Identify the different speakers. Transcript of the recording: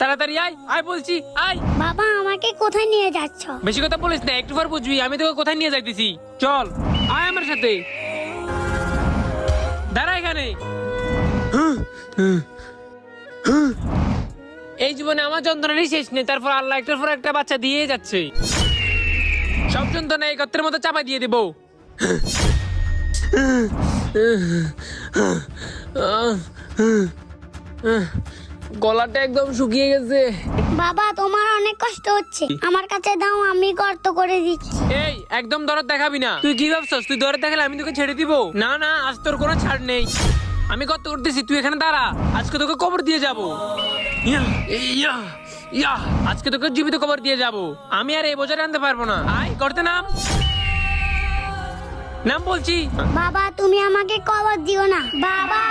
Speaker 1: তাড়াতাড়ি আয়, আয় বলছি, আয়।
Speaker 2: বাবা আমাকে কোথায় নিয়ে যাচ্ছ?
Speaker 1: বেশি কথা বলিস না, একটু পর বুঝবি আমি তোকে কোথায় নিয়ে যাইতেছি। চল, আয় আমার সাথে। দাঁড়া এখানে। এই জীবনে আমার যন্ত্রণারই শেষ নেই, তারপর আল্লাহ একটার পর একটা বাচ্চা দিয়ে যাচ্ছে। সব যন্ত্রণা এই গর্তের মতো চাপা দিয়ে দেবো। গলাটা একদম শুকিয়ে গেছে।
Speaker 2: বাবা তোমার অনেক কষ্ট হচ্ছে, আমার কাছে দাও, আমি গর্ত করে দিচ্ছি।
Speaker 1: এই একদম দরদ দেখাবি না। তুই কি ভাবছস তুই দরদ দেখালে আমি তোকে ছেড়ে দিব? না না, আজ তোর কোনো ছাড় নেই। আমি কত করতেছি, তুই এখানে দাঁড়া। আজকে তোকে কবর দিয়ে যাব। আজকে তোকে জীবিত কবর দিয়ে যাব। আমি আর এই বোঝাটা আনতে পারবো না। আয় করতে নাম, নাম বলছি।
Speaker 2: বাবা তুমি আমাকে কবর দিও না বাবা।